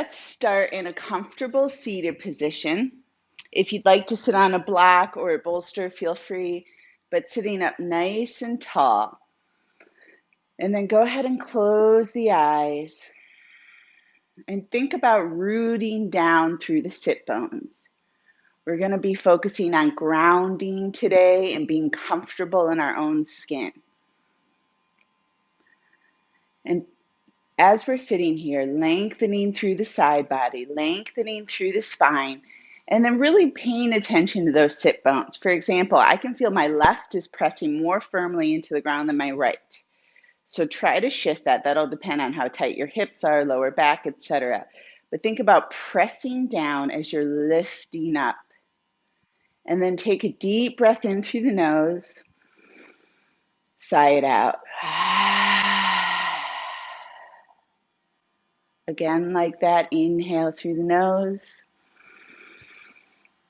Let's start in a comfortable seated position. If you'd like to sit on a block or a bolster, feel free, but sitting up nice and tall. And then go ahead and close the eyes and think about rooting down through the sit bones. We're going to be focusing on grounding today and being comfortable in our own skin. And as we're sitting here, lengthening through the side body, lengthening through the spine, and then really paying attention to those sit bones. For example, I can feel my left is pressing more firmly into the ground than my right. So try to shift that. That'll depend on how tight your hips are, lower back, etc. But think about pressing down as you're lifting up. And then take a deep breath in through the nose, sigh it out. Again, like that, inhale through the nose,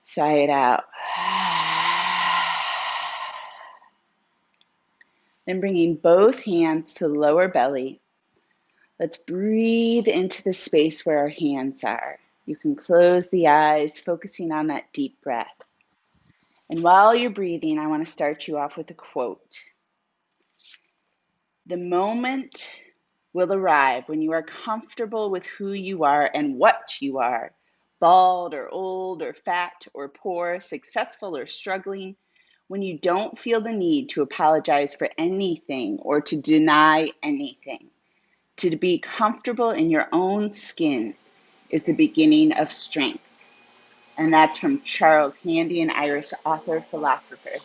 sigh it out. Then bringing both hands to the lower belly. Let's breathe into the space where our hands are. You can close the eyes, focusing on that deep breath. And while you're breathing, I want to start you off with a quote. The moment will arrive when you are comfortable with who you are and what you are, bald or old or fat or poor, successful or struggling, when you don't feel the need to apologize for anything or to deny anything. To be comfortable in your own skin is the beginning of strength. And that's from Charles Handy, an Irish author, philosopher.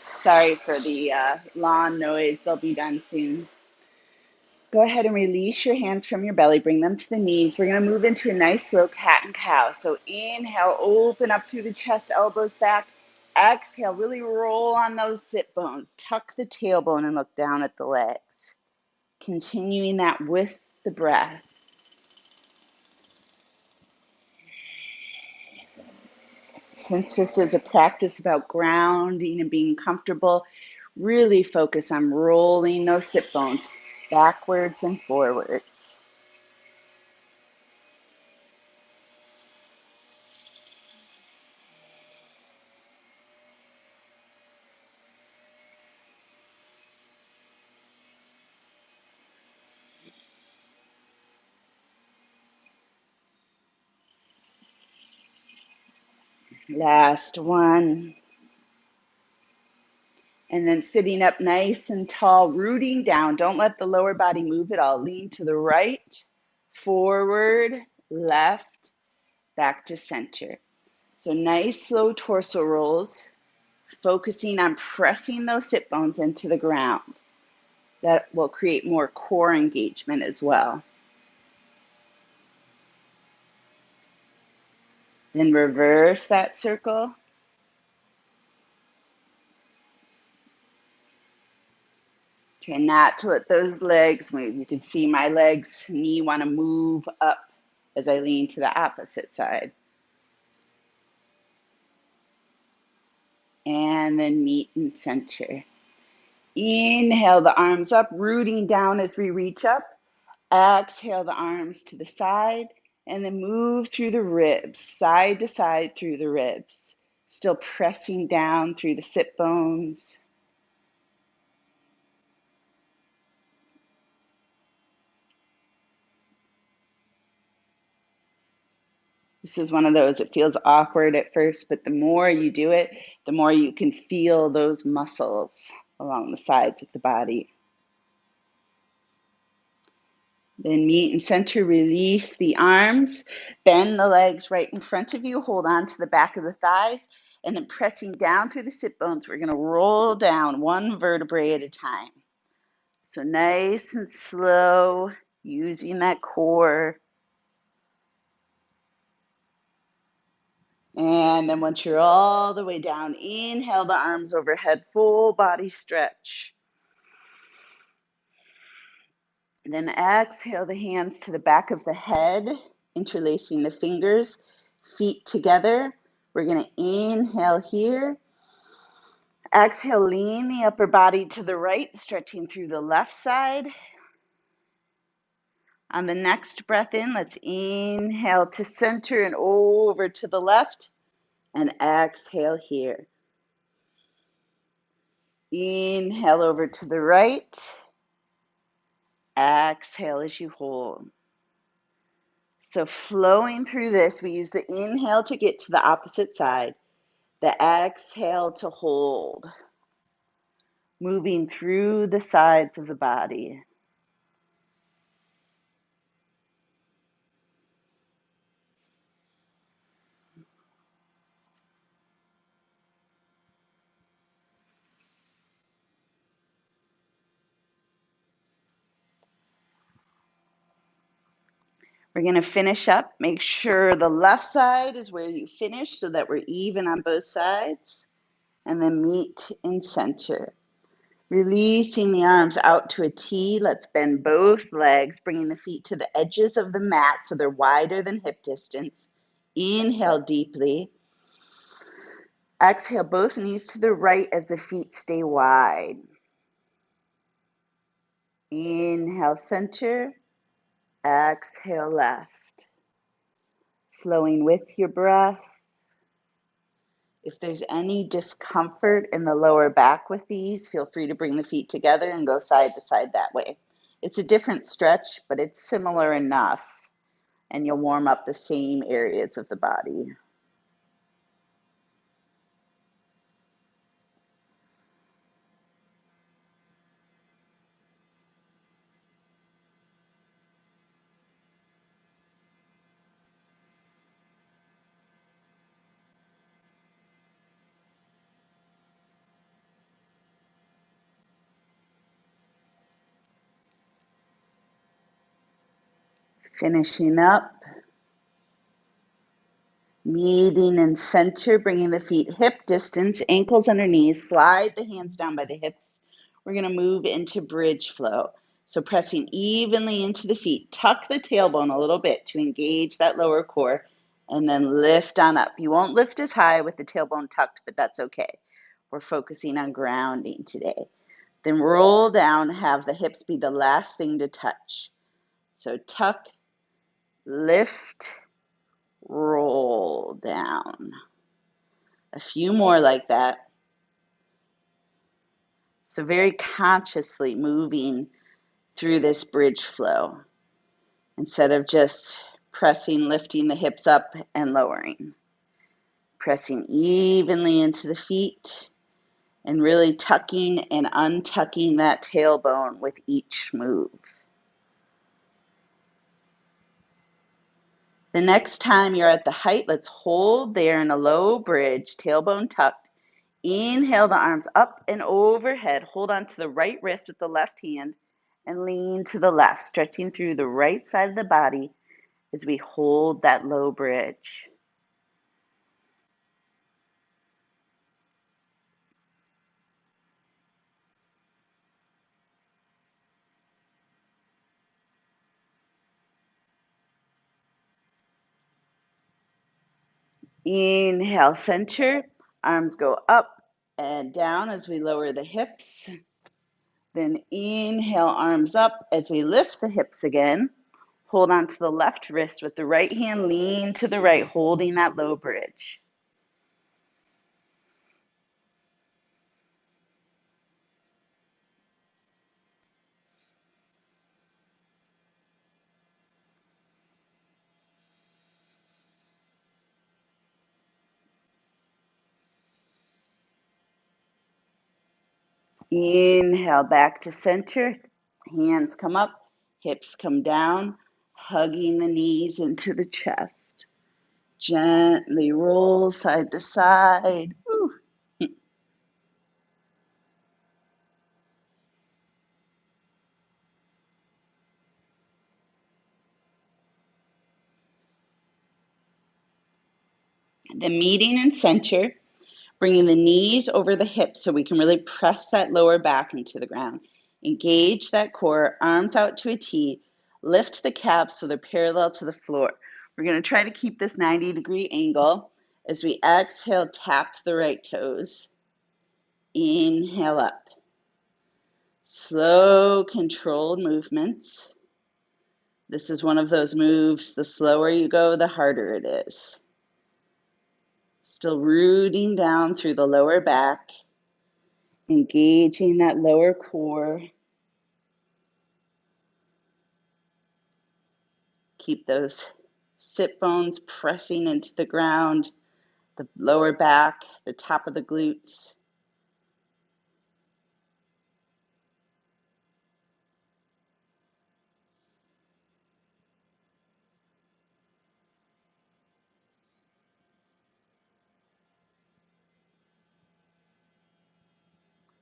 Sorry for the lawn noise. They'll be done soon. Go ahead and release your hands from your belly. Bring them to the knees. We're going to move into a nice slow cat and cow. So inhale, open up through the chest, elbows back. Exhale, really roll on those sit bones. Tuck the tailbone and look down at the legs. Continuing that with the breath. Since this is a practice about grounding and being comfortable, really focus on rolling those sit bones backwards and forwards. Last one. And then sitting up nice and tall, rooting down. Don't let the lower body move at all. Lean to the right, forward, left, back to center. So nice slow torso rolls, focusing on pressing those sit bones into the ground. That will create more core engagement as well. Then reverse that circle. Try not to let those legs move. You can see my legs, knee want to move up as I lean to the opposite side. And then meet in center. Inhale the arms up, rooting down as we reach up. Exhale the arms to the side, and then move through the ribs, side to side through the ribs. Still pressing down through the sit bones. This is one of those, it feels awkward at first, but the more you do it, the more you can feel those muscles along the sides of the body. Then meet and center, release the arms, bend the legs right in front of you, hold on to the back of the thighs, and then pressing down through the sit bones, we're going to roll down one vertebrae at a time. So nice and slow, using that core. And then once you're all the way down, inhale the arms overhead, full body stretch. And then exhale the hands to the back of the head, interlacing the fingers, feet together. We're going to inhale here. Exhale, lean the upper body to the right, stretching through the left side. On the next breath in, let's inhale to center and over to the left, and exhale here. Inhale over to the right. Exhale as you hold. So flowing through this, we use the inhale to get to the opposite side, the exhale to hold, moving through the sides of the body. We're going to finish up. Make sure the left side is where you finish so that we're even on both sides. And then meet in center. Releasing the arms out to a T. Let's bend both legs, bringing the feet to the edges of the mat so they're wider than hip distance. Inhale deeply. Exhale both knees to the right as the feet stay wide. Inhale center. Exhale left. Flowing with your breath. If there's any discomfort in the lower back with these, feel free to bring the feet together and go side to side that way. It's a different stretch, but it's similar enough, and you'll warm up the same areas of the body. Finishing up. Meeting in center, bringing the feet hip distance, ankles under knees, slide the hands down by the hips. We're going to move into bridge flow. So pressing evenly into the feet, tuck the tailbone a little bit to engage that lower core, and then lift on up. You won't lift as high with the tailbone tucked, but that's okay. We're focusing on grounding today. Then roll down, have the hips be the last thing to touch. So tuck, lift, roll down. A few more like that. So very consciously moving through this bridge flow instead of just pressing, lifting the hips up and lowering. Pressing evenly into the feet and really tucking and untucking that tailbone with each move. The next time you're at the height, let's hold there in a low bridge, tailbone tucked. Inhale the arms up and overhead. Hold on to the right wrist with the left hand and lean to the left, stretching through the right side of the body as we hold that low bridge. Inhale, center. Arms go up and down as we lower the hips. Then inhale, arms up as we lift the hips again. Hold on to the left wrist with the right hand, lean to the right, holding that low bridge. Inhale back to center. Hands come up, hips come down, hugging the knees into the chest. Gently roll side to side. Woo. The meeting in center, bringing the knees over the hips so we can really press that lower back into the ground. Engage that core, arms out to a T. Lift the calves so they're parallel to the floor. We're going to try to keep this 90-degree angle. As we exhale, tap the right toes. Inhale up. Slow, controlled movements. This is one of those moves, the slower you go, the harder it is. Still rooting down through the lower back, engaging that lower core. Keep those sit bones pressing into the ground, the lower back, the top of the glutes.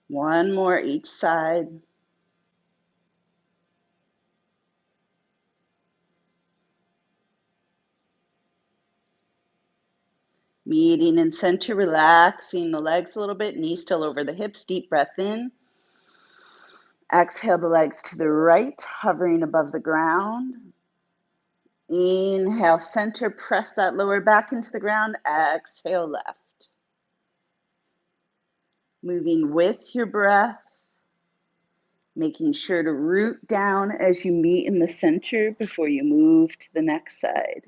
One more each side. Meeting in center, relaxing the legs a little bit, knees still over the hips, deep breath in. Exhale the legs to the right, hovering above the ground. Inhale, center, press that lower back into the ground. Exhale, left. Moving with your breath, making sure to root down as you meet in the center before you move to the next side.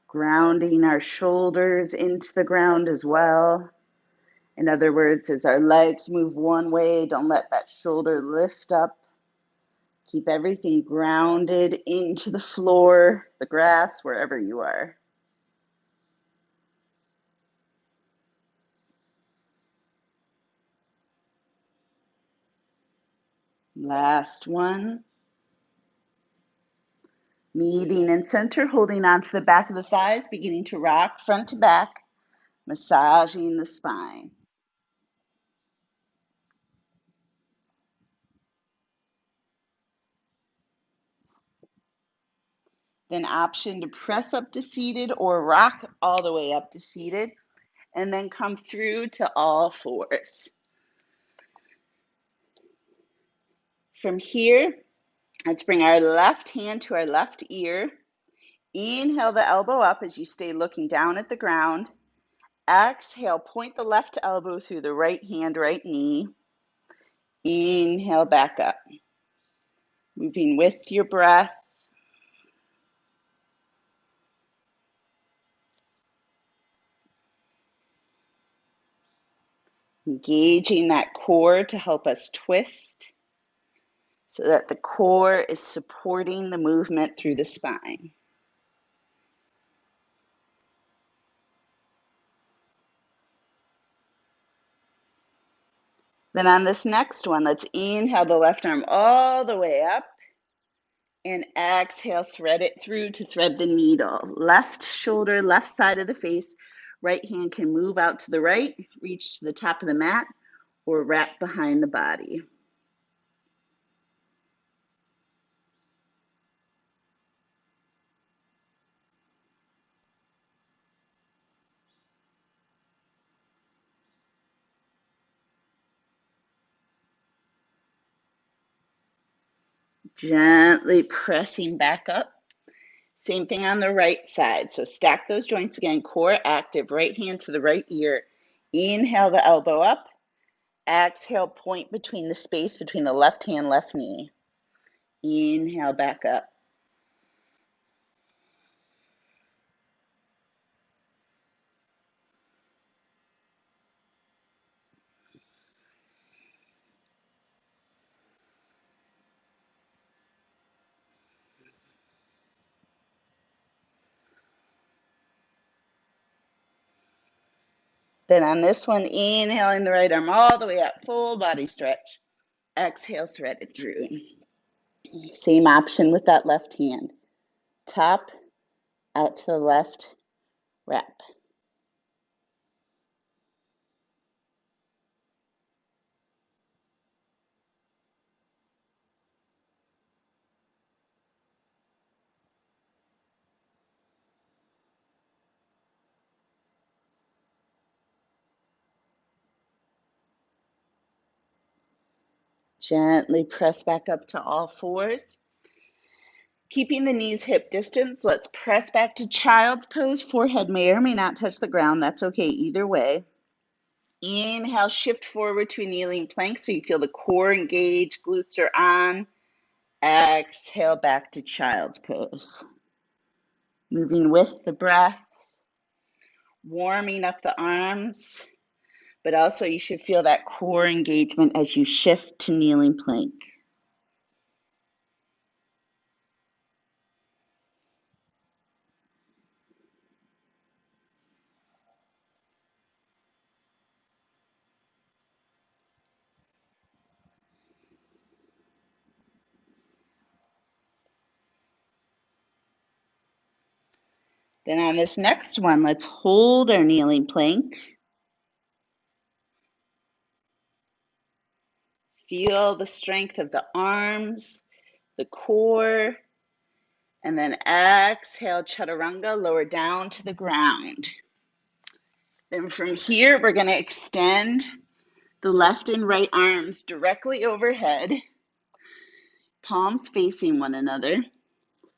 Grounding our shoulders into the ground as well. In other words, as our legs move one way, don't let that shoulder lift up. Keep everything grounded into the floor, the grass, wherever you are. Last one. Meeting in center, holding onto the back of the thighs, beginning to rock front to back, massaging the spine. Then option to press up to seated or rock all the way up to seated, and then come through to all fours. From here, let's bring our left hand to our left ear. Inhale the elbow up as you stay looking down at the ground. Exhale, point the left elbow through the right hand, right knee. Inhale back up. Moving with your breath. Engaging that core to help us twist so that the core is supporting the movement through the spine. Then on this next one, let's inhale the left arm all the way up and exhale, thread it through to thread the needle. Left shoulder, left side of the face. Right hand can move out to the right, reach to the top of the mat, or wrap behind the body. Gently pressing back up. Same thing on the right side. So stack those joints again, core active, right hand to the right ear. Inhale the elbow up. Exhale, point between the space between the left hand, left knee. Inhale back up. Then on this one, inhaling the right arm all the way up, full body stretch. Exhale, thread it through. Same option with that left hand. Top, out to the left, wrap. Gently press back up to all fours. Keeping the knees hip distance, let's press back to child's pose. Forehead may or may not touch the ground. That's okay either way. Inhale, shift forward to a kneeling plank so you feel the core engaged, glutes are on. Exhale, back to child's pose. Moving with the breath, warming up the arms, but also you should feel that core engagement as you shift to kneeling plank. Then on this next one, let's hold our kneeling plank. Feel the strength of the arms, the core, and then exhale, chaturanga, lower down to the ground. Then from here, we're going to extend the left and right arms directly overhead, palms facing one another,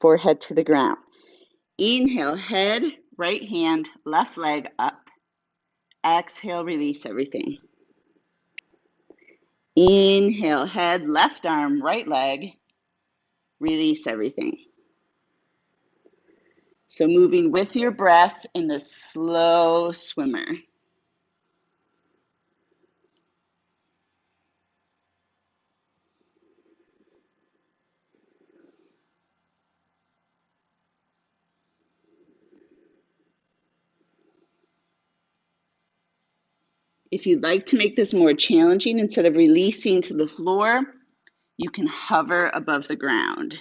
forehead to the ground. Inhale, head, right hand, left leg up. Exhale, release everything. Inhale, head, left arm, right leg, release everything. So moving with your breath in the slow swimmer. If you'd like to make this more challenging, instead of releasing to the floor, you can hover above the ground.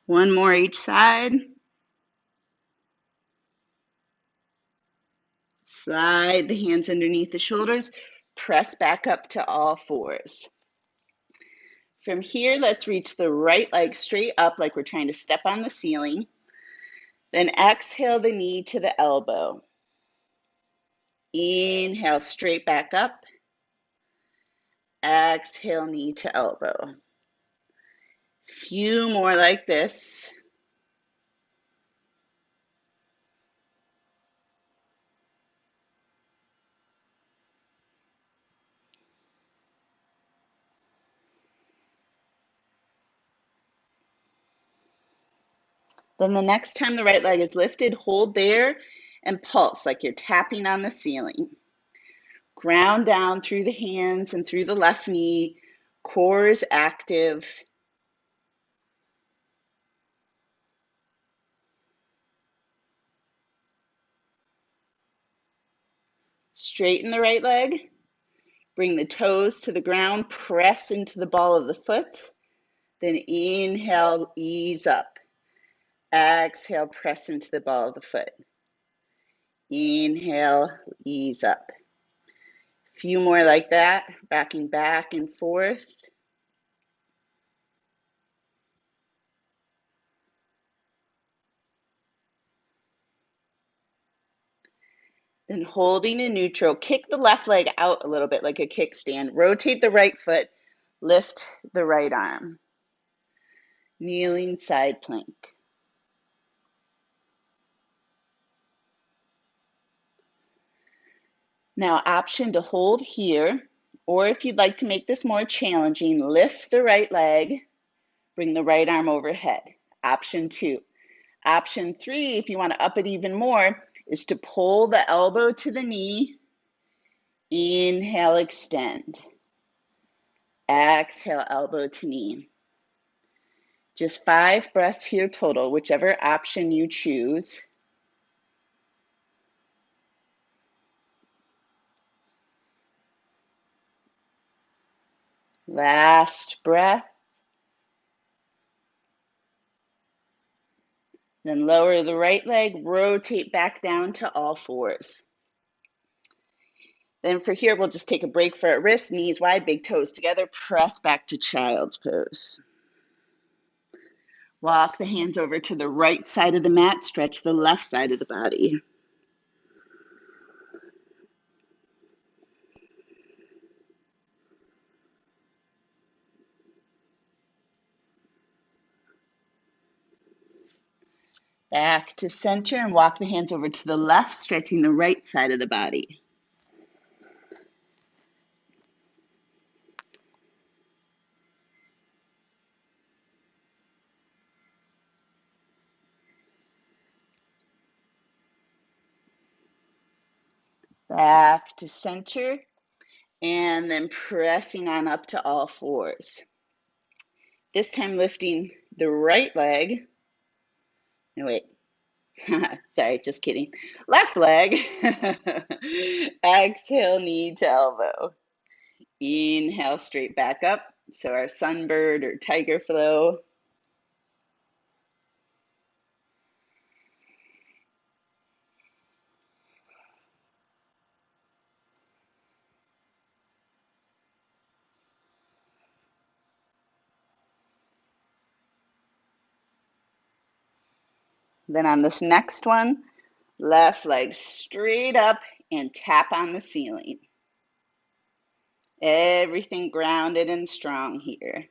One more each side. Slide the hands underneath the shoulders. Press back up to all fours. From here, let's reach the right leg straight up like we're trying to step on the ceiling. Then exhale the knee to the elbow. Inhale, straight back up. Exhale, knee to elbow. Few more like this. Then the next time the right leg is lifted, hold there and pulse like you're tapping on the ceiling. Ground down through the hands and through the left knee. Core is active. Straighten the right leg. Bring the toes to the ground. Press into the ball of the foot. Then inhale, ease up. Exhale, press into the ball of the foot. Inhale, ease up. Few more like that, rocking back and forth. Then holding in neutral, kick the left leg out a little bit like a kickstand. Rotate the right foot, lift the right arm. Kneeling side plank. Now, option to hold here, or if you'd like to make this more challenging, lift the right leg, bring the right arm overhead. Option 2. Option 3, if you want to up it even more, is to pull the elbow to the knee. Inhale, extend. Exhale, elbow to knee. Just 5 breaths here total, whichever option you choose. Last breath. Then lower the right leg, rotate back down to all fours. Then for here, we'll just take a break for our wrists, knees wide, big toes together, press back to child's pose. Walk the hands over to the right side of the mat, stretch the left side of the body. Back to center and walk the hands over to the left, stretching the right side of the body. Back to center, and then pressing on up to all fours. This time lifting the right leg. No, wait. Sorry, just kidding. Left leg. Exhale, knee to elbow. Inhale, straight back up. So our sunbird or tiger flow. Then on this next one, left leg straight up and tap on the ceiling. Everything grounded and strong here.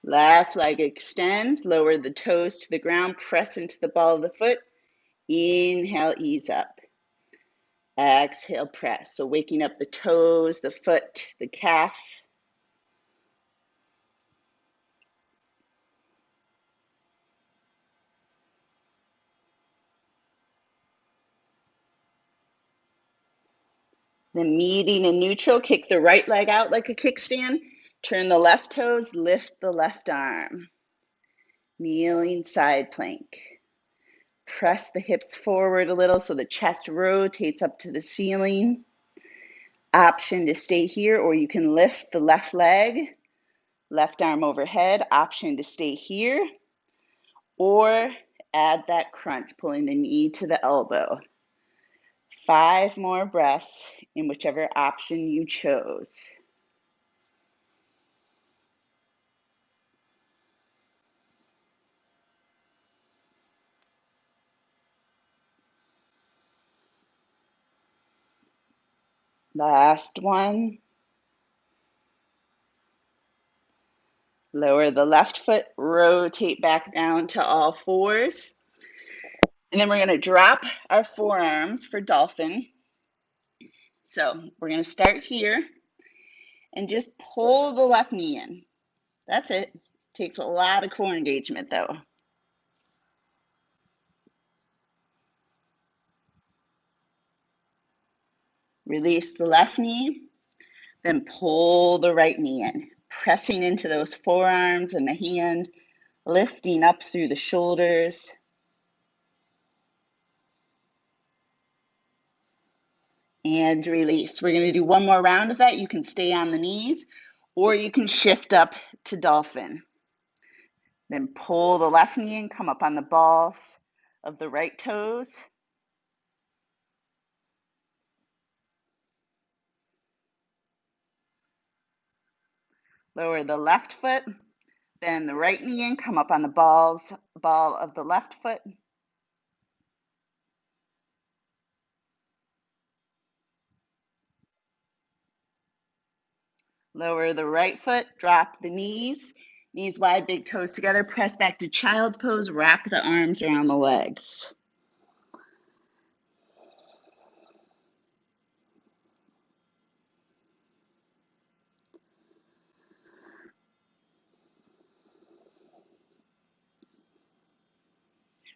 Left leg extends, lower the toes to the ground, press into the ball of the foot. Inhale, ease up. Exhale, press. So waking up the toes, the foot, the calf. Then meeting in neutral, kick the right leg out like a kickstand. Turn the left toes, lift the left arm. Kneeling side plank. Press the hips forward a little so the chest rotates up to the ceiling. Option to stay here, or you can lift the left leg, left arm overhead. Option to stay here, or add that crunch, pulling the knee to the elbow. 5 more breaths in whichever option you chose. Last one. Lower the left foot, rotate back down to all fours. And then we're going to drop our forearms for dolphin. So we're going to start here and just pull the left knee in. That's it. Takes a lot of core engagement though. Release the left knee, then pull the right knee in, pressing into those forearms and the hand, lifting up through the shoulders. And release. We're going to do one more round of that. You can stay on the knees or you can shift up to dolphin. Then pull the left knee and come up on the balls of the right toes. Lower the left foot, bend the right knee and come up on the ball of the left foot. Lower the right foot, drop the knees wide, big toes together, press back to child's pose, wrap the arms around the legs.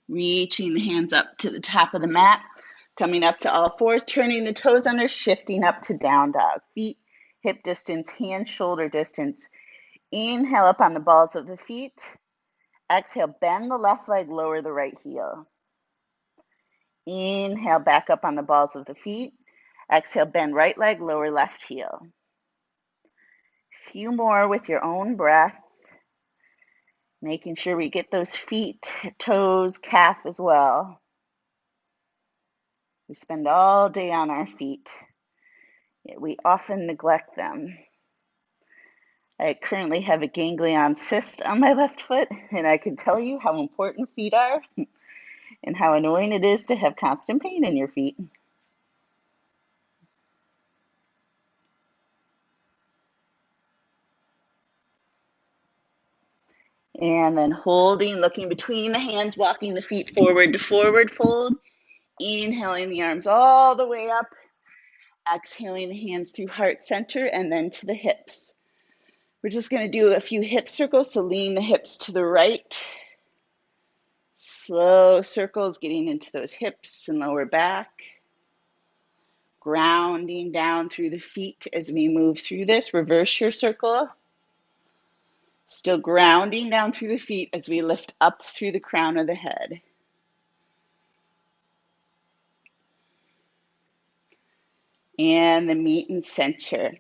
Reaching the hands up to the top of the mat, coming up to all fours, turning the toes under, shifting up to down dog. Feet hip distance, hands shoulder distance. Inhale up on the balls of the feet. Exhale, bend the left leg, lower the right heel. Inhale, back up on the balls of the feet. Exhale, bend right leg, lower left heel. Few more with your own breath. Making sure we get those feet, toes, calf as well. We spend all day on our feet, yet we often neglect them. I currently have a ganglion cyst on my left foot, and I can tell you how important feet are and how annoying it is to have constant pain in your feet. And then holding, looking between the hands, walking the feet forward to forward fold. Inhaling the arms all the way up. Exhaling the hands through heart center and then to the hips. We're just going to do a few hip circles, so lean the hips to the right. Slow circles getting into those hips and lower back. Grounding down through the feet as we move through this. Reverse your circle. Still grounding down through the feet as we lift up through the crown of the head. And the meet and center.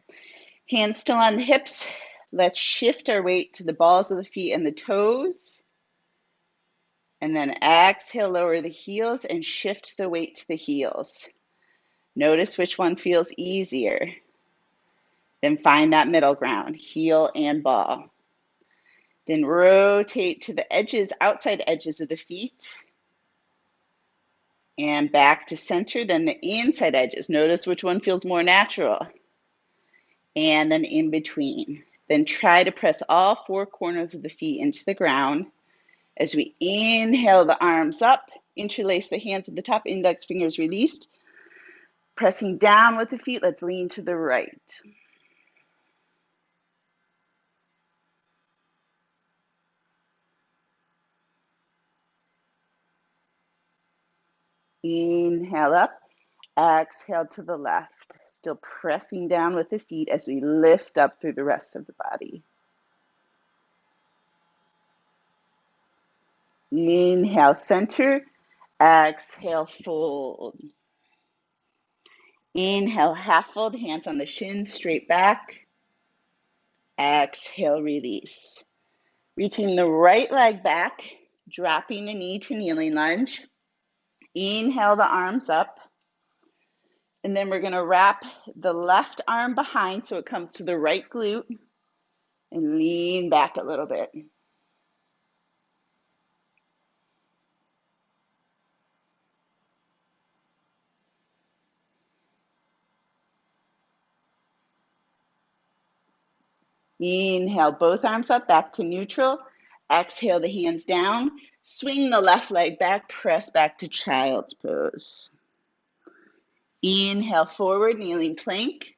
Hands still on the hips. Let's shift our weight to the balls of the feet and the toes. And then exhale, lower the heels and shift the weight to the heels. Notice which one feels easier. Then find that middle ground, heel and ball. Then rotate to the edges, outside edges of the feet. And back to center, then the inside edges. Notice which one feels more natural. And then in between. Then try to press all four corners of the feet into the ground. As we inhale the arms up, interlace the hands at the top, index fingers released. Pressing down with the feet, let's lean to the right. Inhale up, exhale to the left. Still pressing down with the feet as we lift up through the rest of the body. Inhale, center. Exhale, fold. Inhale, half fold, hands on the shins, straight back. Exhale, release. Reaching the right leg back, dropping the knee to kneeling lunge. Inhale the arms up. And then we're going to wrap the left arm behind so it comes to the right glute and lean back a little bit. Inhale, both arms up, back to neutral. Exhale the hands down. Swing the left leg back, press back to child's pose. Inhale forward, kneeling plank.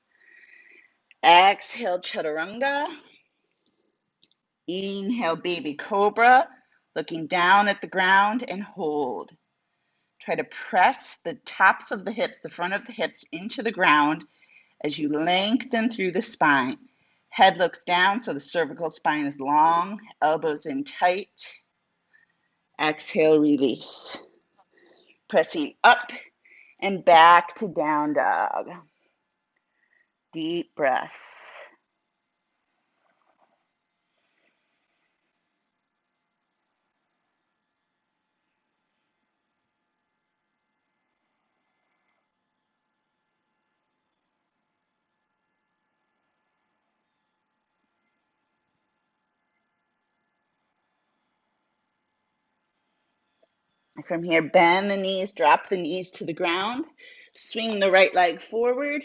Exhale, chaturanga. Inhale, baby cobra, looking down at the ground and hold. Try to press the tops of the hips, the front of the hips into the ground as you lengthen through the spine. Head looks down so the cervical spine is long, elbows in tight. Exhale, release. Pressing up and back to down dog. Deep breaths. From here, bend the knees, drop the knees to the ground. Swing the right leg forward.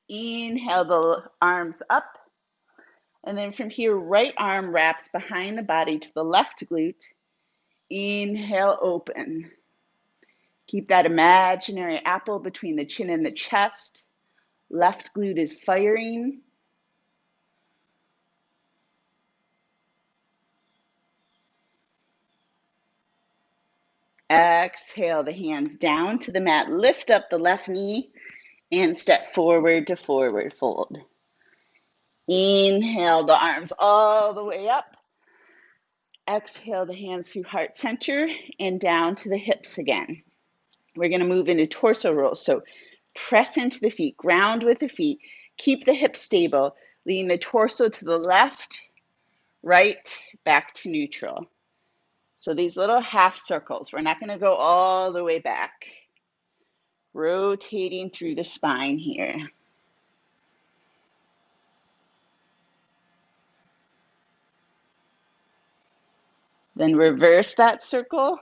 Inhale the arms up. And then from here, right arm wraps behind the body to the left glute. Inhale, open. Keep that imaginary apple between the chin and the chest. Left glute is firing. Exhale the hands down to the mat. Lift up the left knee and step forward to forward fold. Inhale the arms all the way up. Exhale the hands through heart center and down to the hips again. We're going to move into torso rolls. So press into the feet, ground with the feet, keep the hips stable, lean the torso to the left, right, back to neutral. So these little half circles, we're not going to go all the way back. rotating through the spine here. Then reverse that circle.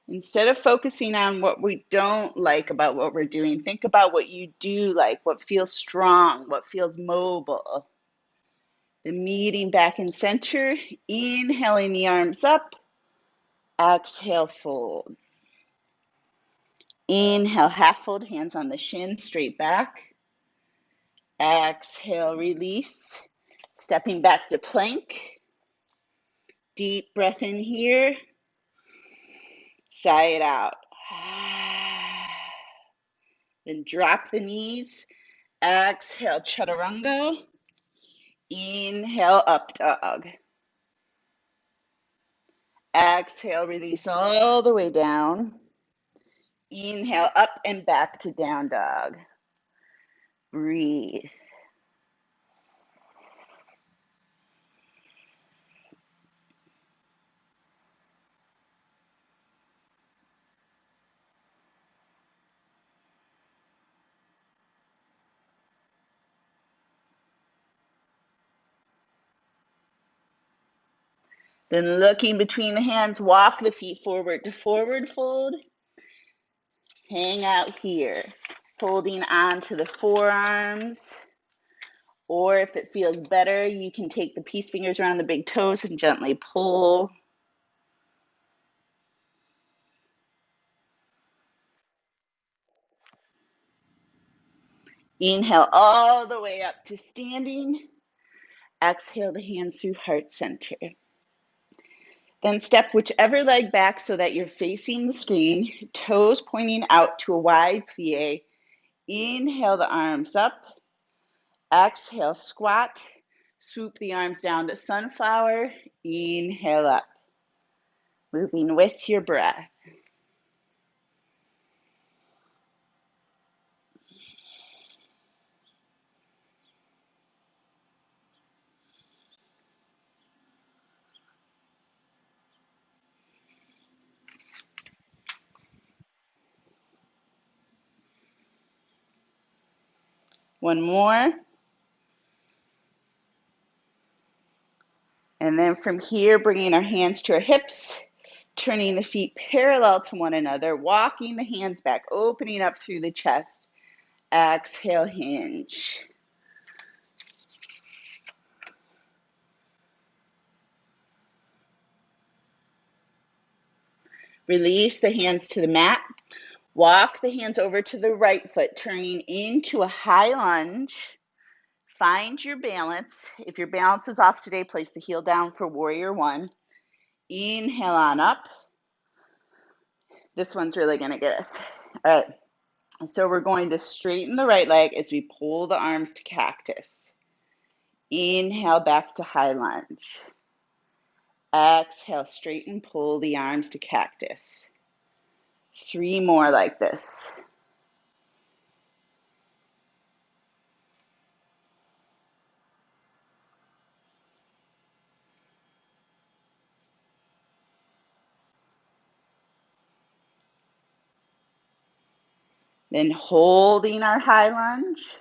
Instead of focusing on what we don't like about what we're doing, think about what you do like, what feels strong, what feels mobile. Then meeting back in center, inhaling the arms up, exhale, fold. Inhale, half fold, hands on the shin, straight back. Exhale, release. Stepping back to plank. Deep breath in here. Sigh it out. Then drop the knees. Exhale, chaturanga. Inhale, up dog. Exhale, release all the way down. Inhale, up and back to down dog. Breathe. Then looking between the hands, walk the feet forward to forward fold. Hang out here, holding on to the forearms. Or if it feels better, you can take the peace fingers around the big toes and gently pull. Inhale all the way up to standing. Exhale the hands through heart center. Then step whichever leg back so that you're facing the screen, toes pointing out to a wide plie. Inhale the arms up. Exhale, squat. Swoop the arms down to sunflower. Inhale up. Moving with your breath. One more. And then from here, bringing our hands to our hips, turning the feet parallel to one another, walking the hands back, opening up through the chest. Exhale, hinge. Release the hands to the mat. Walk the hands over to the right foot, turning into a high lunge. Find your balance. If your balance is off today, place the heel down for warrior one. Inhale on up. This one's really going to get us. All right. So we're going to straighten the right leg as we pull the arms to cactus. Inhale back to high lunge. Exhale, straighten, pull the arms to cactus. 3 more like this. Then holding our high lunge,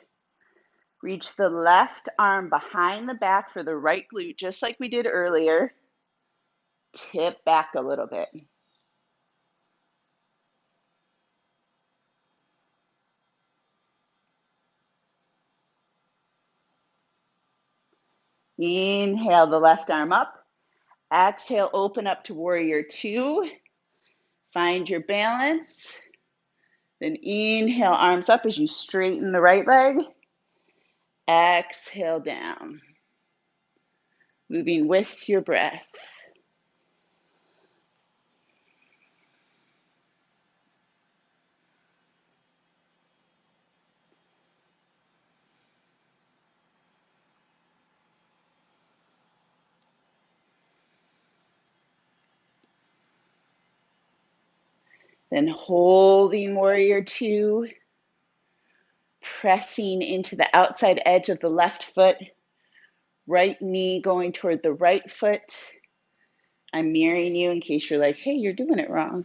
reach the left arm behind the back for the right glute, just like we did earlier. Tip back a little bit. Inhale the left arm up. Exhale, open up to warrior two. Find your balance. Then inhale, arms up as you straighten the right leg. Exhale down. Moving with your breath. Then holding warrior two, pressing into the outside edge of the left foot, right knee going toward the right foot. I'm mirroring you in case you're like, hey, you're doing it wrong.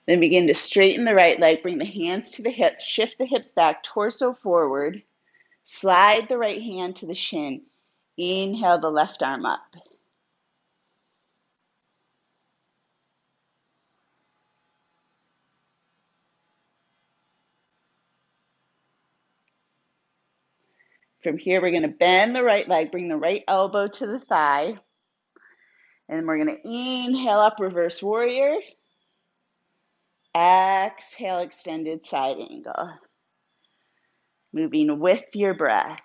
Then begin to straighten the right leg, bring the hands to the hips, shift the hips back, torso forward, slide the right hand to the shin. Inhale the left arm up. From here, we're going to bend the right leg, bring the right elbow to the thigh, and we're going to inhale up, reverse warrior. Exhale, extended side angle. Moving with your breath.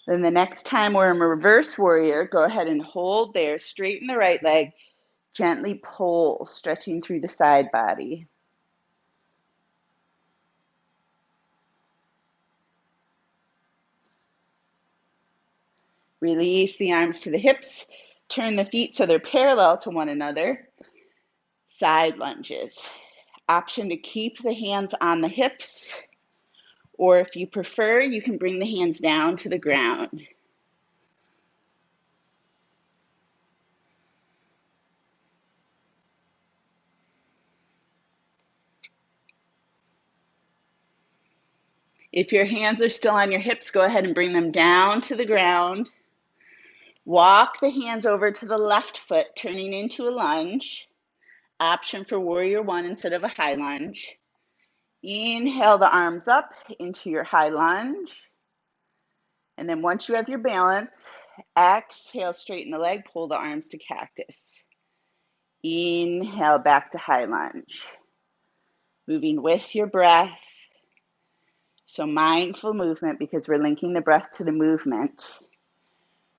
Then the next time we're in reverse warrior, go ahead and hold there. Straighten the right leg. Gently pull, stretching through the side body. Release the arms to the hips. Turn the feet so they're parallel to one another. Side lunges. Option to keep the hands on the hips, or if you prefer, you can bring the hands down to the ground. If your hands are still on your hips, go ahead and bring them down to the ground. Walk the hands over to the left foot, turning into a lunge. Option for warrior one instead of a high lunge. Inhale the arms up into your high lunge. And then once you have your balance, exhale, straighten the leg, pull the arms to cactus. Inhale back to high lunge. Moving with your breath. So mindful movement because we're linking the breath to the movement.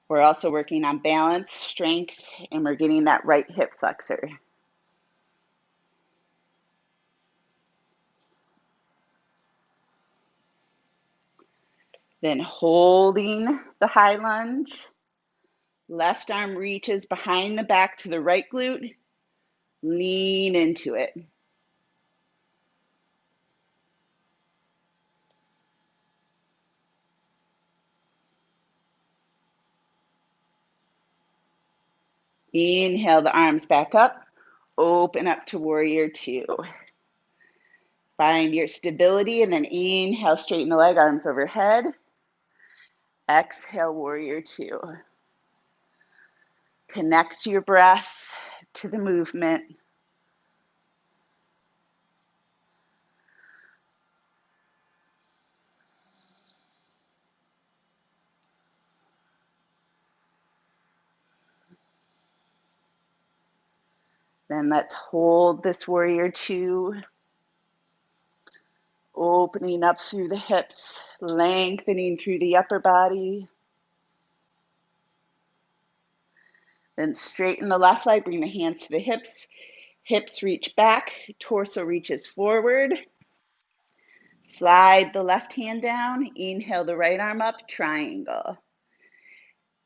We're also working on balance, strength, and we're getting that right hip flexor. Then holding the high lunge, left arm reaches behind the back to the right glute, lean into it. Inhale the arms back up, open up to warrior two. Find your stability and then inhale, straighten the leg, arms overhead. Exhale, warrior two. Connect your breath to the movement. Then let's hold this warrior two, opening up through the hips, lengthening through the upper body. Then straighten the left leg, bring the hands to the hips. Hips reach back, torso reaches forward. Slide the left hand down, inhale the right arm up, triangle.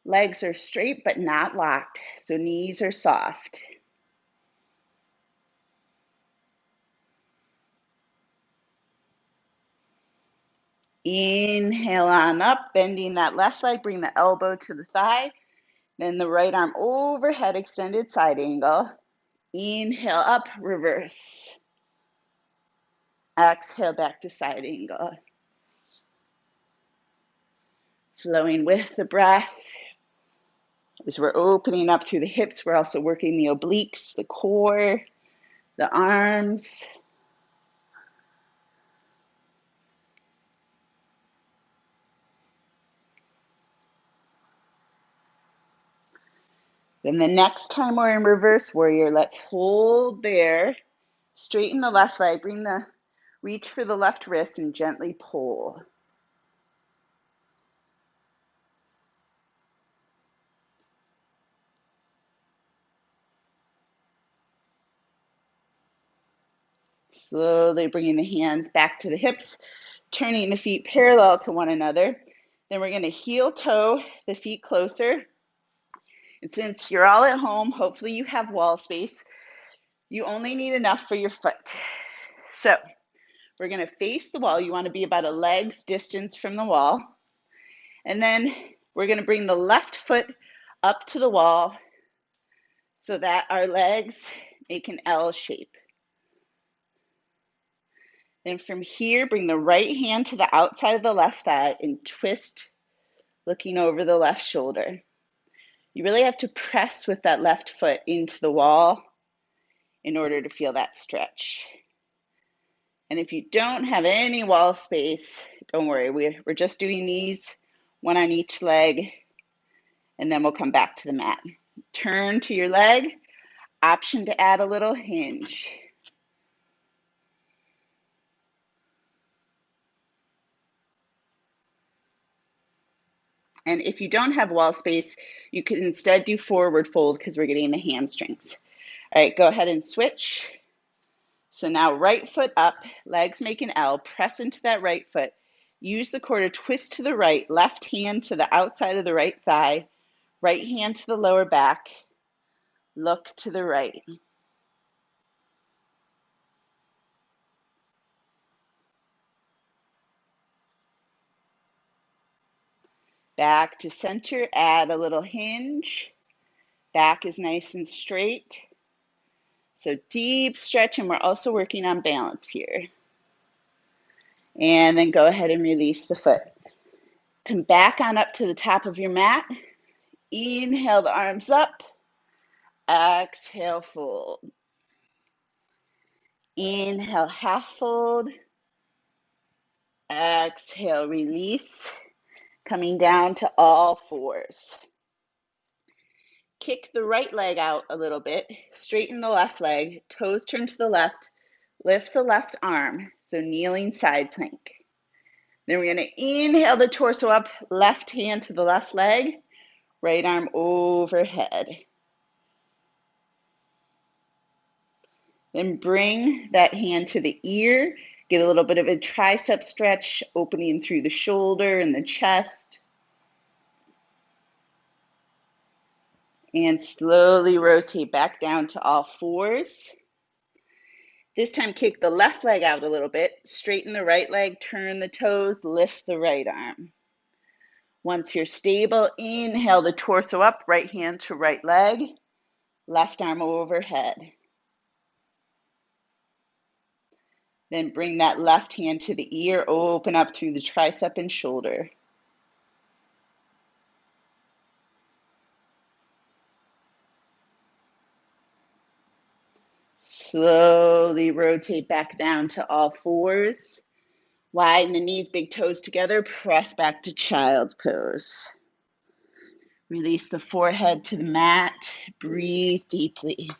Legs are straight but not locked, so knees are soft. Inhale on up, bending that left leg, bring the elbow to the thigh, then the right arm overhead, extended side angle. Inhale up, reverse. Exhale back to side angle. Flowing with the breath. As we're opening up through the hips, we're also working the obliques, the core, the arms. Then the next time we're in reverse warrior, let's hold there. Straighten the left leg, reach for the left wrist and gently pull. Slowly bringing the hands back to the hips, turning the feet parallel to one another. Then we're going to heel toe the feet closer. And since you're all at home, hopefully you have wall space. You only need enough for your foot. So we're going to face the wall. You want to be about a leg's distance from the wall. And then we're going to bring the left foot up to the wall so that our legs make an L shape. Then from here, bring the right hand to the outside of the left thigh and twist, looking over the left shoulder. You really have to press with that left foot into the wall in order to feel that stretch. And if you don't have any wall space, don't worry, we're just doing these, one on each leg, and then we'll come back to the mat. Turn to your leg, option to add a little hinge. And if you don't have wall space, you could instead do forward fold because we're getting the hamstrings. All right, go ahead and switch. So now right foot up, legs make an L, press into that right foot. Use the core to twist to the right, left hand to the outside of the right thigh, right hand to the lower back, look to the right. Back to center, add a little hinge. Back is nice and straight. So deep stretch, and we're also working on balance here. And then go ahead and release the foot. Come back on up to the top of your mat. Inhale the arms up. Exhale, fold. Inhale, half fold. Exhale, release. Coming down to all fours. Kick the right leg out a little bit. Straighten the left leg. Toes turn to the left. Lift the left arm. So kneeling side plank. Then we're going to inhale the torso up. Left hand to the left leg. Right arm overhead. Then bring that hand to the ear. Get a little bit of a tricep stretch, opening through the shoulder and the chest. And slowly rotate back down to all fours. This time, kick the left leg out a little bit. Straighten the right leg, turn the toes, lift the right arm. Once you're stable, inhale the torso up, right hand to right leg, left arm overhead. Then bring that left hand to the ear, open up through the tricep and shoulder. Slowly rotate back down to all fours. Widen the knees, big toes together, press back to child's pose. Release the forehead to the mat, breathe deeply.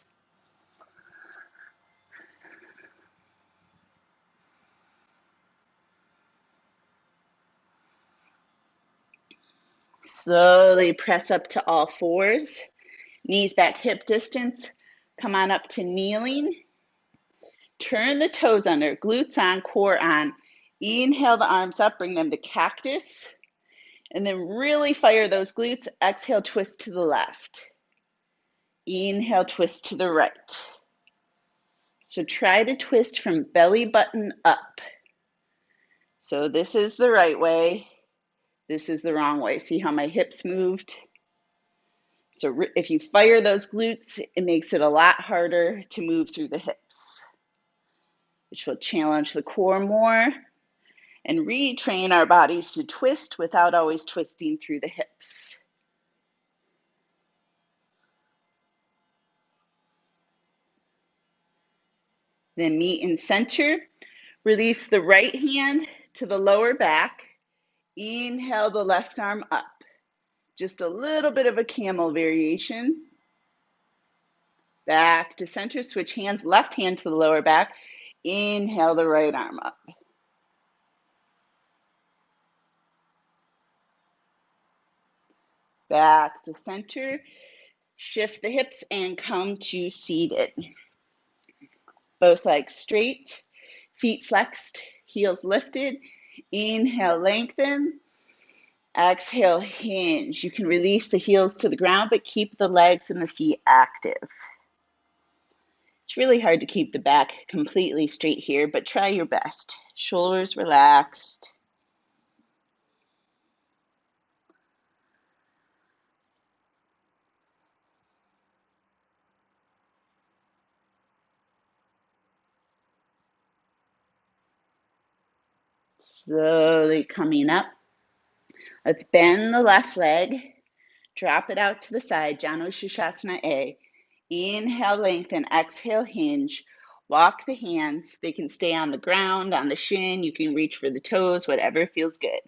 Slowly press up to all fours. Knees back hip distance. Come on up to kneeling. Turn the toes under, glutes on, core on. Inhale the arms up, bring them to cactus. And then really fire those glutes. Exhale, twist to the left. Inhale, twist to the right. So try to twist from belly button up. So this is the right way. This is the wrong way. See how my hips moved? So if you fire those glutes, it makes it a lot harder to move through the hips, which will challenge the core more and retrain our bodies to twist without always twisting through the hips. Then meet in center. Release the right hand to the lower back. Inhale the left arm up. Just a little bit of a camel variation. Back to center, switch hands, left hand to the lower back. Inhale the right arm up. Back to center. Shift the hips and come to seated. Both legs straight, feet flexed, heels lifted. Inhale, lengthen. Exhale, hinge. You can release the heels to the ground, but keep the legs and the feet active. It's really hard to keep the back completely straight here, but try your best. Shoulders relaxed. Slowly coming up. Let's bend the left leg. Drop it out to the side, Janu Sirsasana A. Inhale, lengthen. Exhale, hinge. Walk the hands. They can stay on the ground, on the shin. You can reach for the toes, whatever feels good.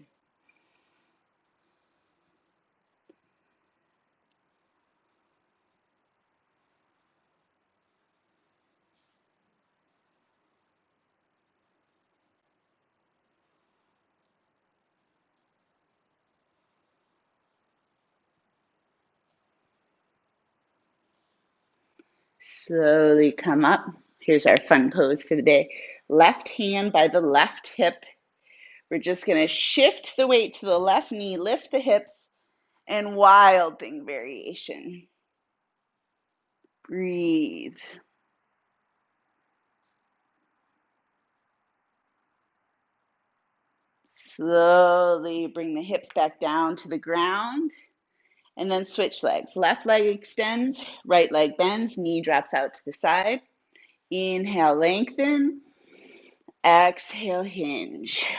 Slowly come up. Here's our fun pose for the day. Left hand by the left hip. We're just going to shift the weight to the left knee, lift the hips, and wild thing variation. Breathe. Slowly bring the hips back down to the ground. And then switch legs. Left leg extends, right leg bends, knee drops out to the side. Inhale, lengthen. Exhale, hinge.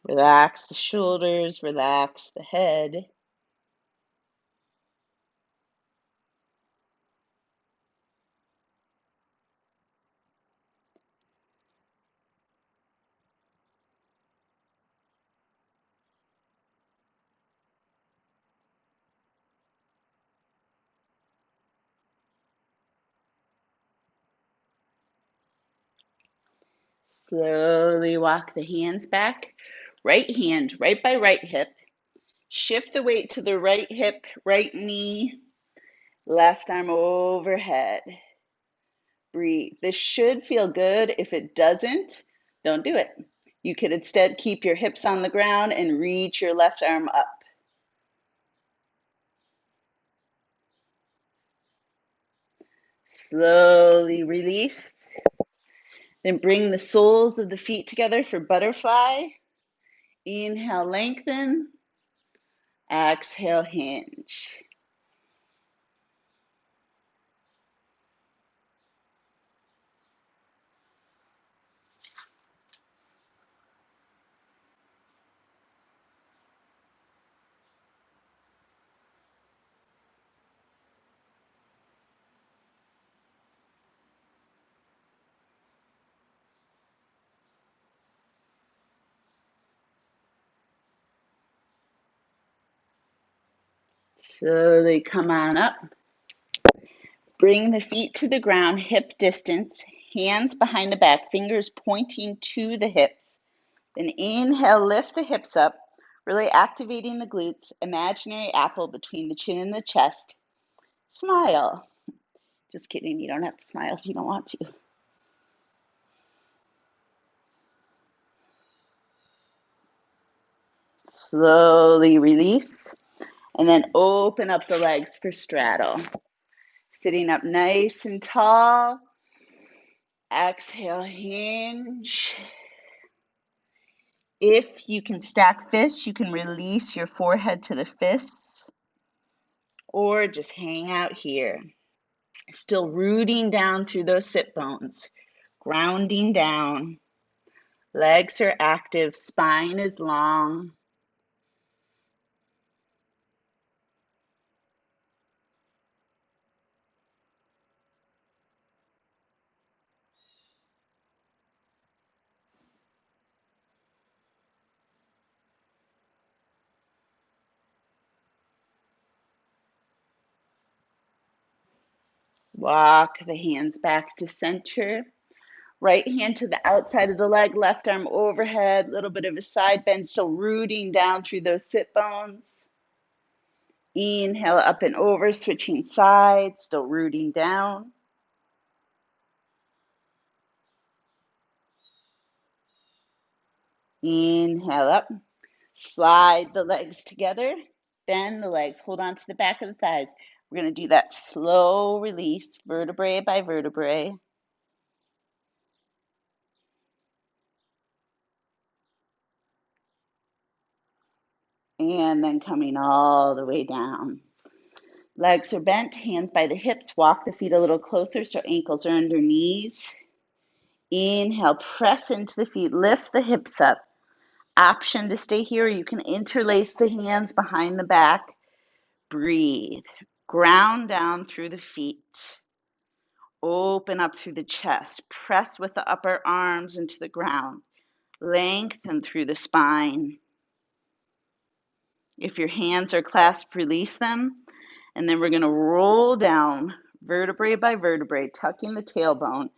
Relax the shoulders, relax the head. Slowly walk the hands back. Right hand right by right hip. Shift the weight to the right hip, right knee, left arm overhead. Breathe. This should feel good. If it doesn't, don't do it. You could instead keep your hips on the ground and reach your left arm up. Slowly release. Then bring the soles of the feet together for butterfly. Inhale, lengthen. Exhale, hinge. Slowly come on up. Bring the feet to the ground, hip distance, hands behind the back, fingers pointing to the hips. Then inhale, lift the hips up, really activating the glutes, imaginary apple between the chin and the chest. Smile. Just kidding, you don't have to smile if you don't want to. Slowly release, and then open up the legs for straddle. Sitting up nice and tall. Exhale, hinge. If you can stack fists, you can release your forehead to the fists or just hang out here. Still rooting down through those sit bones, grounding down. Legs are active, spine is long. Walk the hands back to center. Right hand to the outside of the leg, left arm overhead, little bit of a side bend, still rooting down through those sit bones. Inhale up and over, switching sides, still rooting down. Inhale up. Slide the legs together. Bend the legs. Hold on to the back of the thighs. We're going to do that slow release, vertebrae by vertebrae. And then coming all the way down. Legs are bent, hands by the hips. Walk the feet a little closer so ankles are under knees. Inhale, press into the feet, lift the hips up. Option to stay here. You can interlace the hands behind the back. Breathe. Ground down through the feet. Open up through the chest. Press with the upper arms into the ground. Lengthen through the spine. If your hands are clasped, release them. And then we're going to roll down vertebrae by vertebrae, tucking the tailbone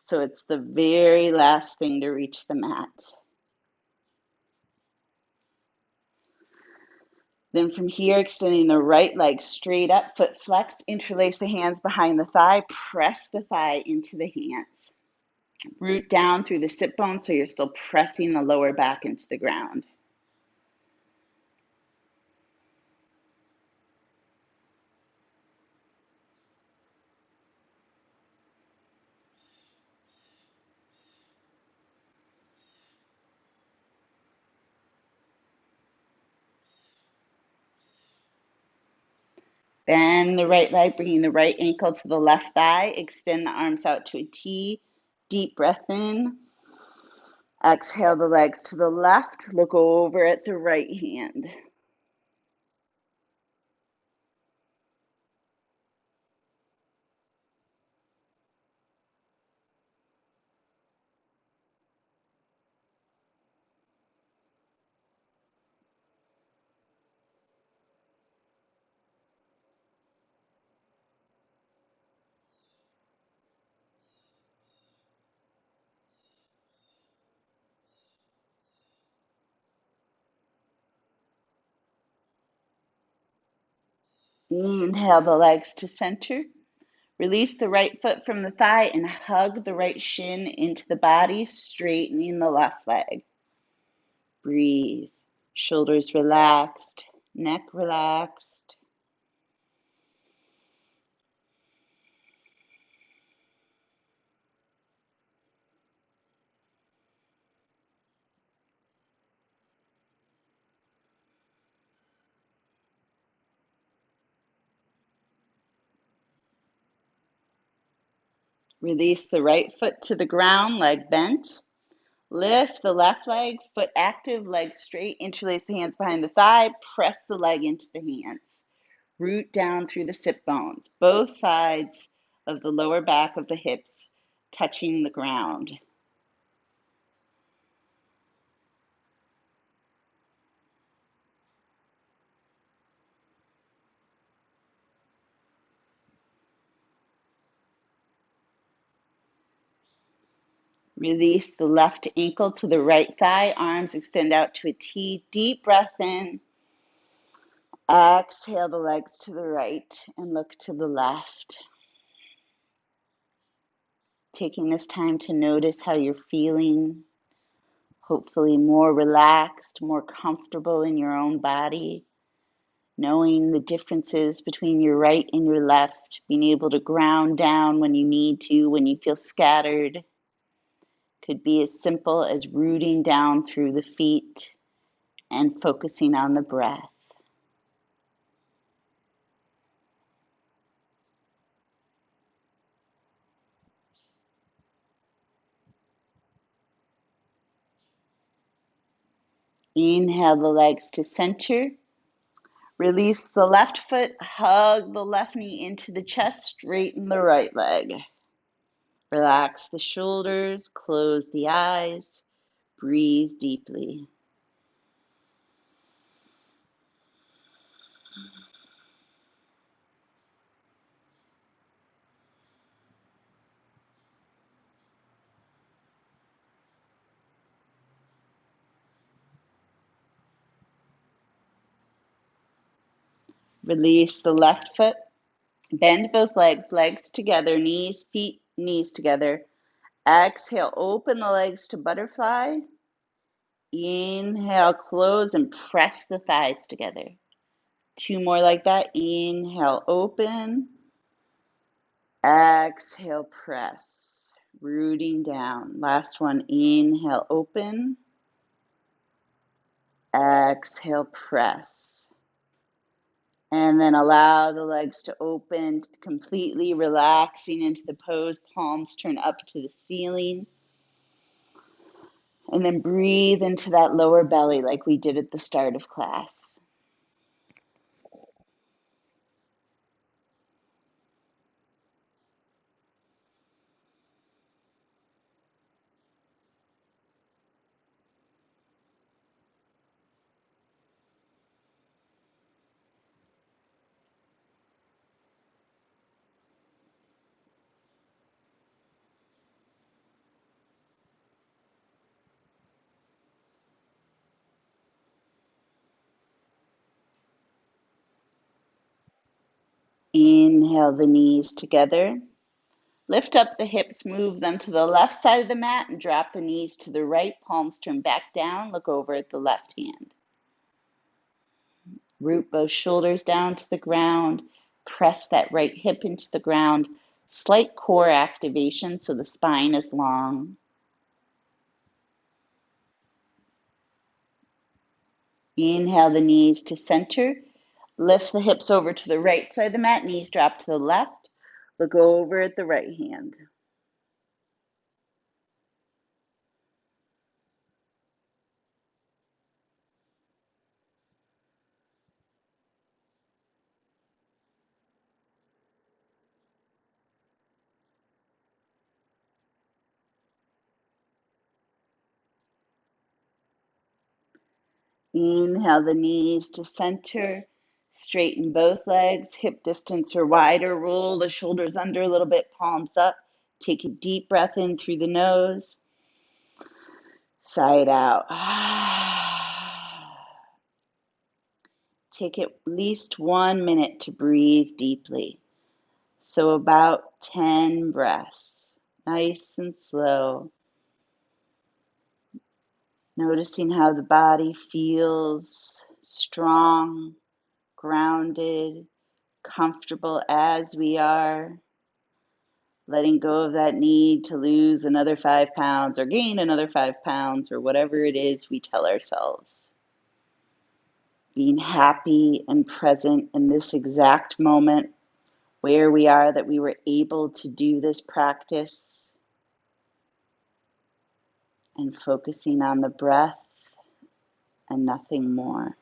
so it's the very last thing to reach the mat. Then from here, extending the right leg straight up, foot flexed, interlace the hands behind the thigh, press the thigh into the hands. Root down through the sit bone so you're still pressing the lower back into the ground. Bend the right leg, bringing the right ankle to the left thigh. Extend the arms out to a T. Deep breath in. Exhale the legs to the left. Look over at the right hand. Inhale the legs to center. Release the right foot from the thigh and hug the right shin into the body, straightening the left leg. Breathe. Shoulders relaxed, neck relaxed. Release the right foot to the ground, leg bent. Lift the left leg, foot active, leg straight. Interlace the hands behind the thigh. Press the leg into the hands. Root down through the sit bones, both sides of the lower back of the hips touching the ground. Release the left ankle to the right thigh. Arms extend out to a T. Deep breath in. Exhale the legs to the right and look to the left. Taking this time to notice how you're feeling. Hopefully more relaxed, more comfortable in your own body. Knowing the differences between your right and your left. Being able to ground down when you need to, when you feel scattered. Could be as simple as rooting down through the feet and focusing on the breath. Inhale the legs to center. Release the left foot, hug the left knee into the chest, straighten the right leg. Relax the shoulders, close the eyes, breathe deeply. Release the left foot. Bend both legs, legs together, knees, feet, knees together. Exhale, open the legs to butterfly. Inhale, close and press the thighs together. 2 more like that. Inhale, open. Exhale, press. Rooting down. Last one. Inhale, open. Exhale, press. And then allow the legs to open, completely relaxing into the pose. Palms turn up to the ceiling. And then breathe into that lower belly like we did at the start of class. Inhale the knees together. Lift up the hips, move them to the left side of the mat and drop the knees to the right. Palms turn back down. Look over at the left hand. Root both shoulders down to the ground. Press that right hip into the ground. Slight core activation so the spine is long. Inhale the knees to center. Lift the hips over to the right side of the mat. Knees drop to the left. Look over at the right hand. Inhale the knees to center. Straighten both legs, hip distance or wider. Roll the shoulders under a little bit, palms up. Take a deep breath in through the nose. Sigh it out. Take at least 1 minute to breathe deeply. So about 10 breaths, nice and slow. Noticing how the body feels strong, grounded, comfortable as we are. Letting go of that need to lose another 5 pounds or gain another 5 pounds or whatever it is we tell ourselves. Being happy and present in this exact moment where we are, that we were able to do this practice, and focusing on the breath and nothing more.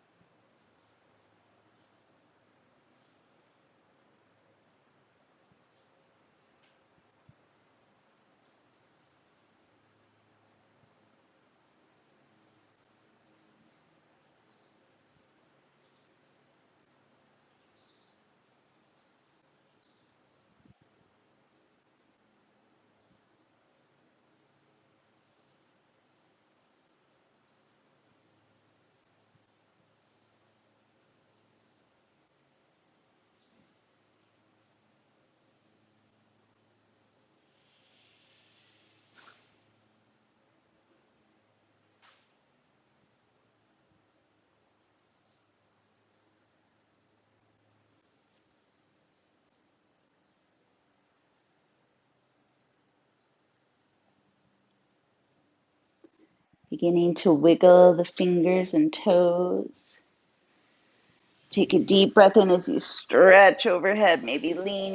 Beginning to wiggle the fingers and toes. Take a deep breath in as you stretch overhead, maybe leaning